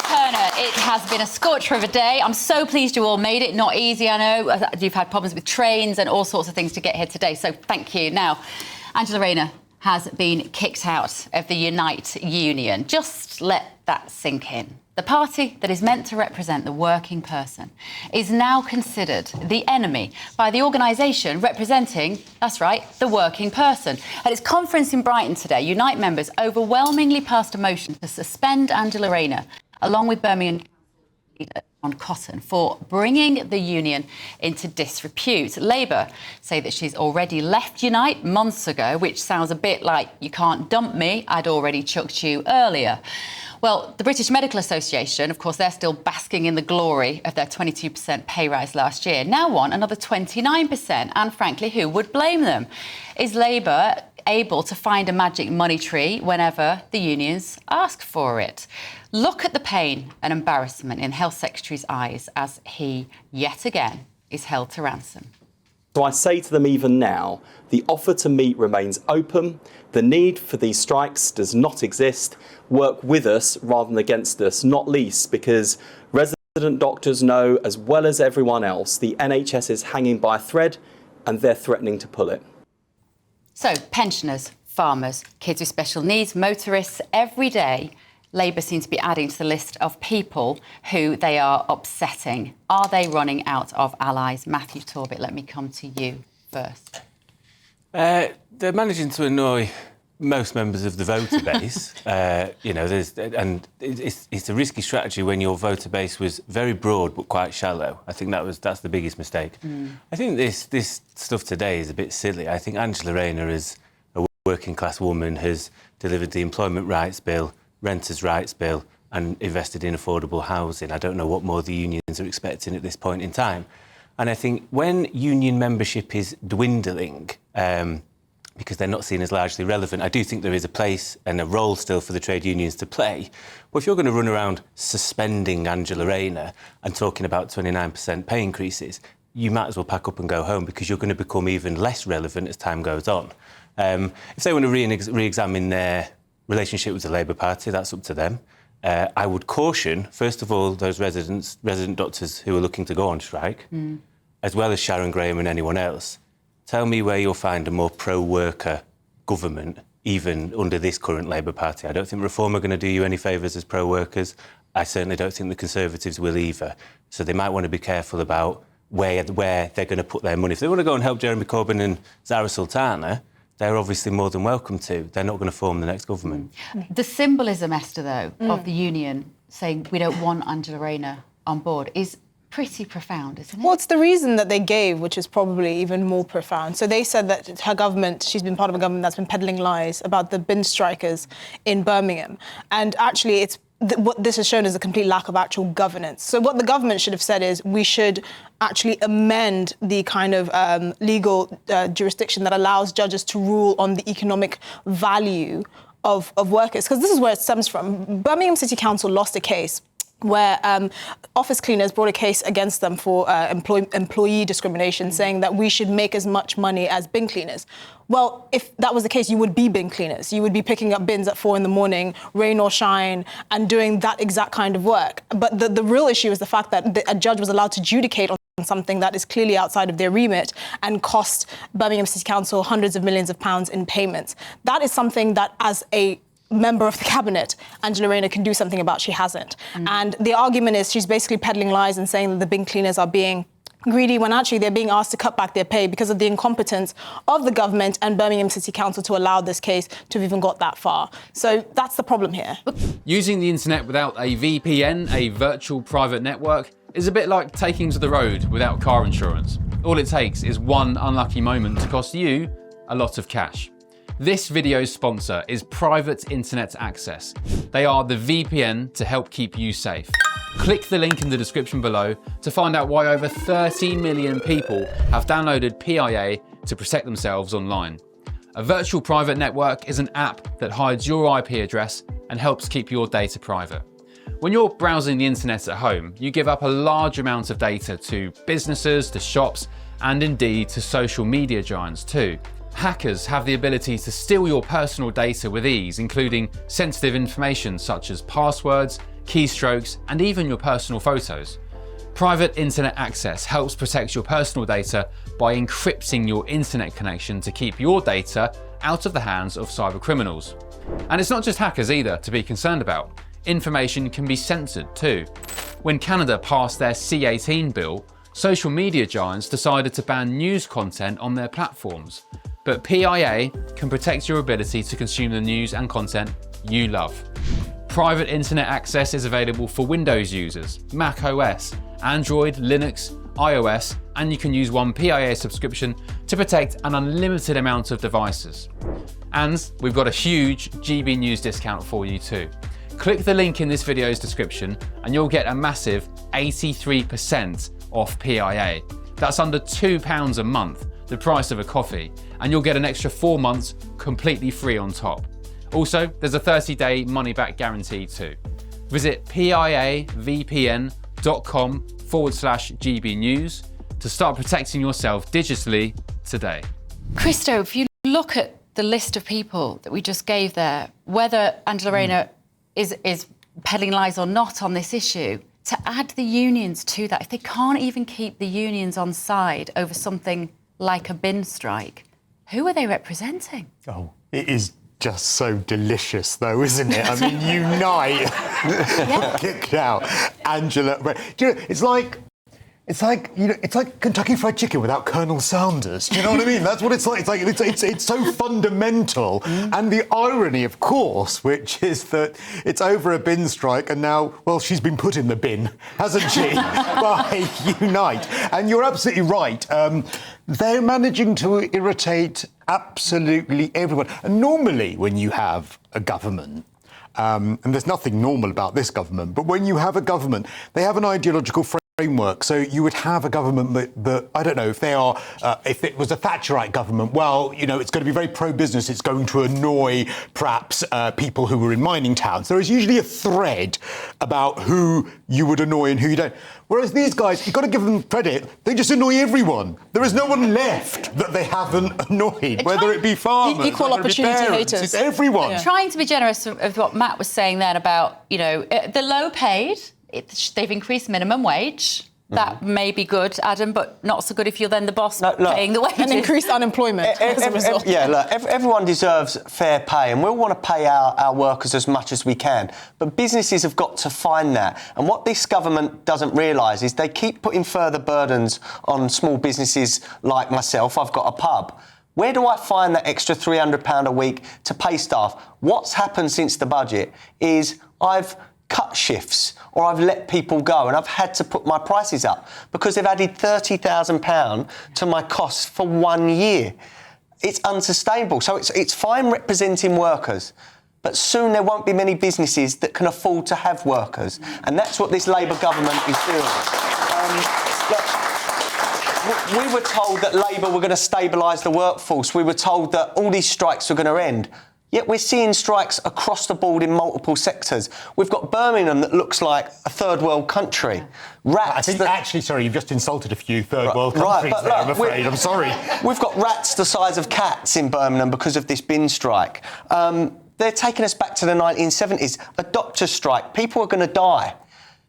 Turner, it has been a scorcher of a day. I'm so pleased you all made it. Not easy, I know. You've had problems with trains and all sorts of things to get here today, so thank you. Now, Angela Rayner has been kicked out of the Unite Union. Just let that sink in. The party that is meant to represent the working person is now considered the enemy by the organisation representing, that's right, the working person. At its conference in Brighton today, Unite members overwhelmingly passed a motion to suspend Angela Rayner, along with Birmingham leader John Cotton, for bringing the union into disrepute. Labour say that she's already left Unite months ago, which sounds a bit like, you can't dump me, I'd already chucked you earlier. Well, the British Medical Association, of course, they're still basking in the glory of their 22% pay rise last year, now want another 29%, and frankly, who would blame them? Is Labour able to find a magic money tree whenever the unions ask for it? Look at the pain and embarrassment in Health Secretary's eyes as he, yet again, is held to ransom. So I say to them even now, the offer to meet remains open. The need for these strikes does not exist. Work with us rather than against us, not least because resident doctors know, as well as everyone else, the NHS is hanging by a thread and they're threatening to pull it. So, pensioners, farmers, kids with special needs, motorists, every day, Labour seem to be adding to the list of people who they are upsetting. Are they running out of allies? Matthew Torbett, let me come to you first. They're managing to annoy most members of the voter base. It's a risky strategy when your voter base was very broad but quite shallow. I think that's the biggest mistake. I think this stuff today is a bit silly. I think Angela Rayner, as a working class woman, has delivered the employment rights bill, renters' rights bill and invested in affordable housing. I don't know what more the unions are expecting at this point in time. And I think when union membership is dwindling, because they're not seen as largely relevant, I do think there is a place and a role still for the trade unions to play. But if you're going to run around suspending Angela Rayner and talking about 29% pay increases, you might as well pack up and go home because you're going to become even less relevant as time goes on. If they want to re-examine their relationship with the Labour Party, that's up to them. I would caution, first of all, those resident doctors who are looking to go on strike, as well as Sharon Graham and anyone else. Tell me where you'll find a more pro-worker government, even under this current Labour Party. I don't think Reform are going to do you any favours as pro-workers. I certainly don't think the Conservatives will either. So they might want to be careful about where they're going to put their money. If they want to go and help Jeremy Corbyn and Zara Sultana, they're obviously more than welcome to. They're not going to form the next government. The symbolism, Esther, though, of the union saying we don't want Angela Rayner on board is pretty profound, isn't it? Well, it's the reason that they gave, which is probably even more profound. So they said that her government, she's been part of a government that's been peddling lies about the bin strikers in Birmingham. And actually, what this has shown is a complete lack of actual governance. So what the government should have said is we should actually amend the kind of legal jurisdiction that allows judges to rule on the economic value of workers, because this is where it stems from. Birmingham City Council lost a case where office cleaners brought a case against them for employee discrimination, saying that we should make as much money as bin cleaners. Well, if that was the case, you would be bin cleaners. You would be picking up bins at 4 a.m, rain or shine, and doing that exact kind of work. But the real issue is the fact that a judge was allowed to adjudicate on something that is clearly outside of their remit and cost Birmingham City Council hundreds of millions of pounds in payments. That is something that, as a member of the cabinet, Angela Rayner can do something about. She hasn't. And the argument is she's basically peddling lies and saying that the bin cleaners are being greedy when actually they're being asked to cut back their pay because of the incompetence of the government and Birmingham City Council to allow this case to have even got that far. So that's the problem here. Using the internet without a VPN, a virtual private network, is a bit like taking to the road without car insurance. All it takes is one unlucky moment to cost you a lot of cash. This video's sponsor is Private Internet Access. They are the VPN to help keep you safe. Click the link in the description below to find out why over 30 million people have downloaded PIA to protect themselves online. A virtual private network is an app that hides your IP address and helps keep your data private. When you're browsing the internet at home, you give up a large amount of data to businesses, to shops, and indeed to social media giants too. Hackers have the ability to steal your personal data with ease, including sensitive information such as passwords, keystrokes, and even your personal photos. Private internet access helps protect your personal data by encrypting your internet connection to keep your data out of the hands of cybercriminals. And it's not just hackers either to be concerned about. Information can be censored too. When Canada passed their C18 bill, social media giants decided to ban news content on their platforms. But PIA can protect your ability to consume the news and content you love. Private internet access is available for Windows users, Mac OS, Android, Linux, iOS, and you can use one PIA subscription to protect an unlimited amount of devices. And we've got a huge GB News discount for you too. Click the link in this video's description and you'll get a massive 83% off PIA. That's under £2 a month, the price of a coffee, and you'll get an extra 4 months completely free on top. Also, there's a 30-day money-back guarantee too. Visit piavpn.com/GB News to start protecting yourself digitally today. Christo, if you look at the list of people that we just gave there, whether Angela Rayner is peddling lies or not on this issue, to add the unions to that, if they can't even keep the unions on side over something like a bin strike, who are they representing? Oh, it is just so delicious, though, isn't it? I mean, unite, kicked out, Angela. Do you know, it's like Kentucky Fried Chicken without Colonel Sanders. Do you know what I mean? That's what it's like. It's so fundamental. And the irony, of course, which is that it's over a bin strike, and now, well, she's been put in the bin, hasn't she? By Unite. And you're absolutely right. They're managing to irritate absolutely everyone. And normally, when you have a government, and there's nothing normal about this government, but when you have a government, they have an ideological framework. So you would have a government that I don't know, if it was a Thatcherite government, well, you know, it's going to be very pro-business. It's going to annoy, perhaps, people who were in mining towns. There is usually a thread about who you would annoy and who you don't. Whereas these guys, you've got to give them credit, they just annoy everyone. There is no one left that they haven't annoyed, whether it be farmers, equal opportunity parents, haters. it's everyone. I'm trying to be generous of what Matt was saying then about, you know, the low paid. They've increased minimum wage. That may be good, Adam, but not so good if you're then the boss paying the wages. And increased unemployment as a result. Everyone deserves fair pay, and we'll want to pay our workers as much as we can. But businesses have got to find that. And what this government doesn't realise is they keep putting further burdens on small businesses like myself. I've got a pub. Where do I find that extra £300 a week to pay staff? What's happened since the budget is I've cut shifts or I've let people go and I've had to put my prices up because they've added £30,000 to my costs for 1 year. It's unsustainable. So it's fine representing workers, but soon there won't be many businesses that can afford to have workers. And that's what this Labour government is doing. We were told that Labour were going to stabilise the workforce. We were told that all these strikes were going to end. Yet we're seeing strikes across the board in multiple sectors. We've got Birmingham that looks like a third world country. Rats. Actually, sorry, you've just insulted a few third world countries there, I'm afraid. I'm sorry. We've got rats the size of cats in Birmingham because of this bin strike. They're taking us back to the 1970s. A doctor's strike. People are going to die.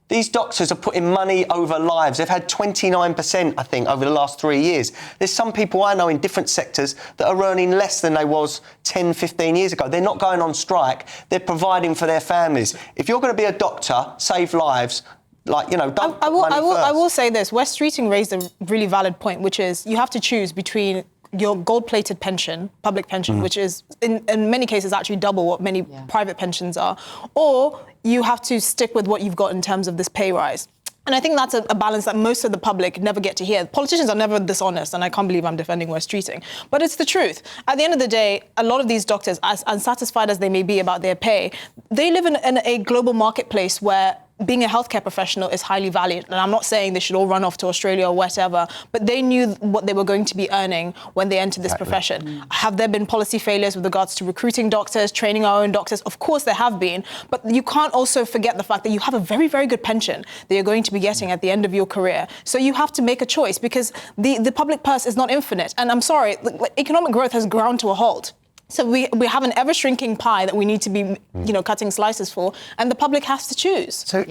These doctors are putting money over lives. They've had 29%, I think, over the last 3 years. There's some people I know in different sectors that are earning less than they was 10, 15 years ago. They're not going on strike. They're providing for their families. If you're going to be a doctor, save lives, don't put money first. I will say this. Wes Streeting raised a really valid point, which is you have to choose between your gold-plated pension, public pension, which is in many cases actually double what many private pensions are, or you have to stick with what you've got in terms of this pay rise. And I think that's a balance that most of the public never get to hear. Politicians are never dishonest, and I can't believe I'm defending Wes Streeting. But it's the truth. At the end of the day, a lot of these doctors, as unsatisfied as they may be about their pay, they live in a global marketplace where being a healthcare professional is highly valued. And I'm not saying they should all run off to Australia or whatever, but they knew what they were going to be earning when they entered this profession. Have there been policy failures with regards to recruiting doctors, training our own doctors? Of course there have been, but you can't also forget the fact that you have a very, very good pension that you're going to be getting at the end of your career. So you have to make a choice because the public purse is not infinite. And I'm sorry, economic growth has ground to a halt. So we have an ever-shrinking pie that we need to be, cutting slices for, and the public has to choose. So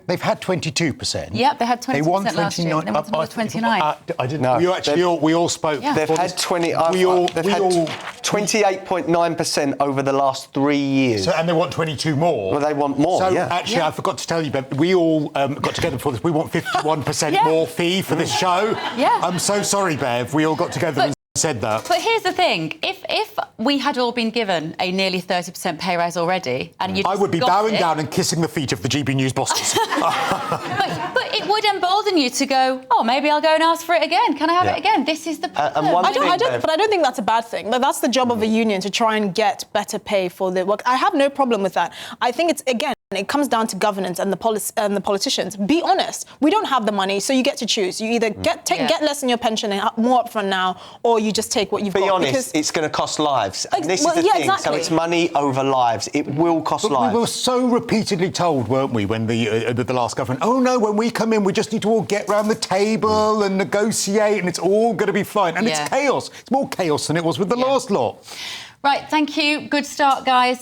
they've had 22%. Yep, they had 22% They won last year. 29. They wanted more 29. I didn't. No, we all spoke. Yeah. They've had 28.9% over the last 3 years. And they want 22 more. Well, they want more. So yeah. actually, I forgot to tell you, but we all got together for this. We want 51% Yeah. more fee for this show. Yeah. I'm so sorry, Bev. We all got together and said that. But here's the thing: if we had all been given a nearly 30% pay rise already, and you, I would be bowing down and kissing the feet of the GBNews bosses. but it would embolden you to go, oh, maybe I'll go and ask for it again. Can I have it again? This is the problem. and one I thing, don't think that's a bad thing. But that's the job of a union, to try and get better pay for the work. I have no problem with that. I think it's, again, it comes down to governance and the politicians. Be honest. We don't have the money, so you get to choose. You either get less in your pension and more upfront now, or you just take what you've got. Be honest, it's going to cost lives. And this is the thing. Exactly. So it's money over lives. It will cost lives. We were so repeatedly told, weren't we, when the last government, oh no, when we come in, we just need to all get round the table and negotiate, and it's all going to be fine. And it's chaos. It's more chaos than it was with the last lot. Right, thank you. Good start, guys.